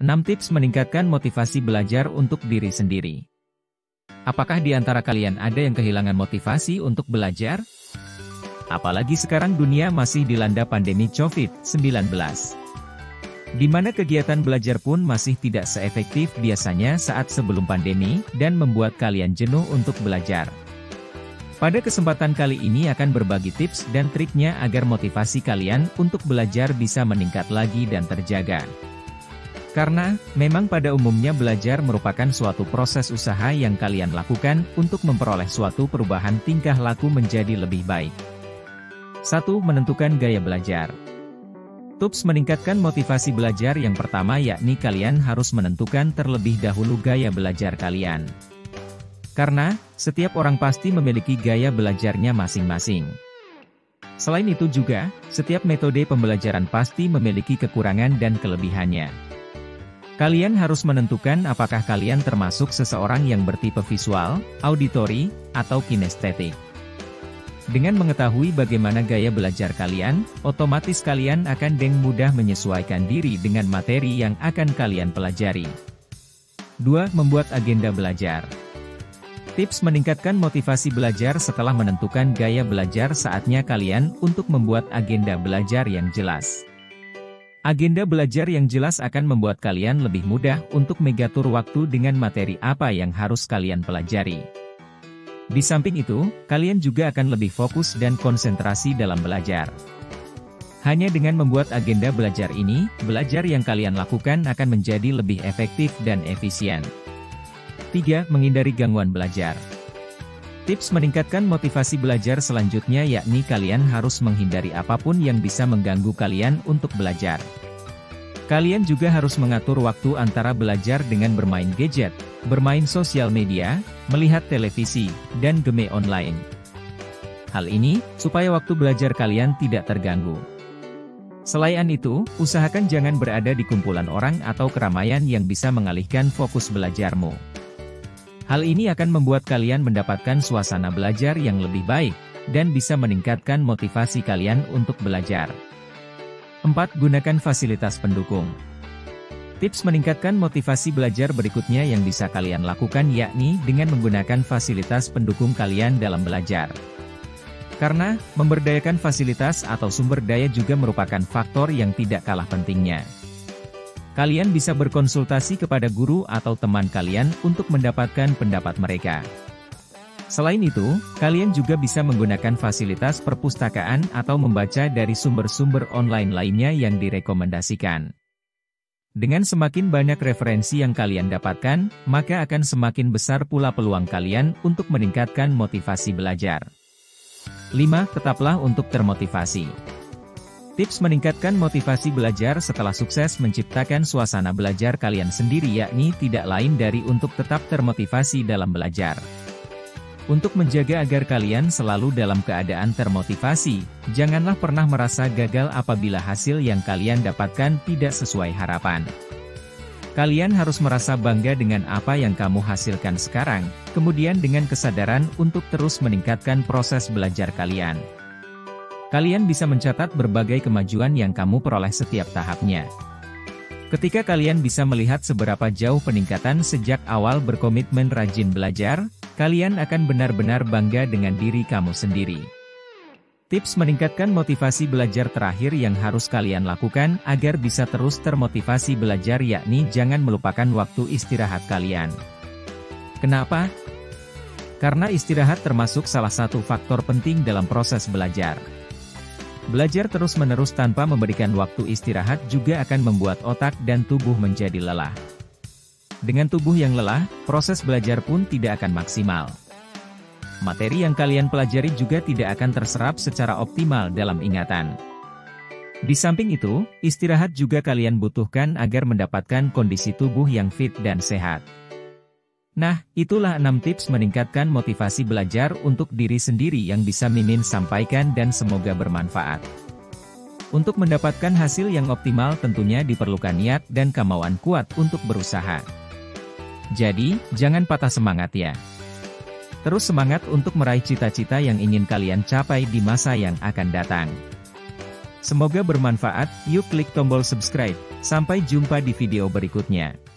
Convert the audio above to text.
6 tips meningkatkan motivasi belajar untuk diri sendiri. Apakah di antara kalian ada yang kehilangan motivasi untuk belajar? Apalagi sekarang dunia masih dilanda pandemi COVID-19. Di mana kegiatan belajar pun masih tidak seefektif biasanya saat sebelum pandemi, dan membuat kalian jenuh untuk belajar. Pada kesempatan kali ini akan berbagi tips dan triknya agar motivasi kalian untuk belajar bisa meningkat lagi dan terjaga. Karena, memang pada umumnya belajar merupakan suatu proses usaha yang kalian lakukan untuk memperoleh suatu perubahan tingkah laku menjadi lebih baik. 1. Menentukan gaya belajar. Tips meningkatkan motivasi belajar yang pertama yakni kalian harus menentukan terlebih dahulu gaya belajar kalian. Karena, setiap orang pasti memiliki gaya belajarnya masing-masing. Selain itu juga, setiap metode pembelajaran pasti memiliki kekurangan dan kelebihannya. Kalian harus menentukan apakah kalian termasuk seseorang yang bertipe visual, auditory, atau kinestetik. Dengan mengetahui bagaimana gaya belajar kalian, otomatis kalian akan dengan mudah menyesuaikan diri dengan materi yang akan kalian pelajari. 2. Membuat agenda belajar. Tips meningkatkan motivasi belajar. Setelah menentukan gaya belajar, saatnya kalian untuk membuat agenda belajar yang jelas. Agenda belajar yang jelas akan membuat kalian lebih mudah untuk mengatur waktu dengan materi apa yang harus kalian pelajari. Di samping itu, kalian juga akan lebih fokus dan konsentrasi dalam belajar. Hanya dengan membuat agenda belajar ini, belajar yang kalian lakukan akan menjadi lebih efektif dan efisien. 3. Menghindari gangguan belajar. Tips meningkatkan motivasi belajar selanjutnya yakni kalian harus menghindari apapun yang bisa mengganggu kalian untuk belajar. Kalian juga harus mengatur waktu antara belajar dengan bermain gadget, bermain sosial media, melihat televisi, dan game online. Hal ini, supaya waktu belajar kalian tidak terganggu. Selain itu, usahakan jangan berada di kumpulan orang atau keramaian yang bisa mengalihkan fokus belajarmu. Hal ini akan membuat kalian mendapatkan suasana belajar yang lebih baik, dan bisa meningkatkan motivasi kalian untuk belajar. 4. Gunakan fasilitas pendukung. Tips meningkatkan motivasi belajar berikutnya yang bisa kalian lakukan yakni dengan menggunakan fasilitas pendukung kalian dalam belajar. Karena, memberdayakan fasilitas atau sumber daya juga merupakan faktor yang tidak kalah pentingnya. Kalian bisa berkonsultasi kepada guru atau teman kalian untuk mendapatkan pendapat mereka. Selain itu, kalian juga bisa menggunakan fasilitas perpustakaan atau membaca dari sumber-sumber online lainnya yang direkomendasikan. Dengan semakin banyak referensi yang kalian dapatkan, maka akan semakin besar pula peluang kalian untuk meningkatkan motivasi belajar. 5. Tetaplah untuk termotivasi. Tips meningkatkan motivasi belajar setelah sukses menciptakan suasana belajar kalian sendiri yakni tidak lain dari untuk tetap termotivasi dalam belajar. Untuk menjaga agar kalian selalu dalam keadaan termotivasi, janganlah pernah merasa gagal apabila hasil yang kalian dapatkan tidak sesuai harapan. Kalian harus merasa bangga dengan apa yang kamu hasilkan sekarang, kemudian dengan kesadaran untuk terus meningkatkan proses belajar kalian. Kalian bisa mencatat berbagai kemajuan yang kamu peroleh setiap tahapnya. Ketika kalian bisa melihat seberapa jauh peningkatan sejak awal berkomitmen rajin belajar, kalian akan benar-benar bangga dengan diri kamu sendiri. Tips meningkatkan motivasi belajar terakhir yang harus kalian lakukan agar bisa terus termotivasi belajar yakni jangan melupakan waktu istirahat kalian. Kenapa? Karena istirahat termasuk salah satu faktor penting dalam proses belajar. Belajar terus-menerus tanpa memberikan waktu istirahat juga akan membuat otak dan tubuh menjadi lelah. Dengan tubuh yang lelah, proses belajar pun tidak akan maksimal. Materi yang kalian pelajari juga tidak akan terserap secara optimal dalam ingatan. Di samping itu, istirahat juga kalian butuhkan agar mendapatkan kondisi tubuh yang fit dan sehat. Nah, itulah 6 tips meningkatkan motivasi belajar untuk diri sendiri yang bisa Mimin sampaikan dan semoga bermanfaat. Untuk mendapatkan hasil yang optimal tentunya diperlukan niat dan kemauan kuat untuk berusaha. Jadi, jangan patah semangat ya. Terus semangat untuk meraih cita-cita yang ingin kalian capai di masa yang akan datang. Semoga bermanfaat, yuk klik tombol subscribe. Sampai jumpa di video berikutnya.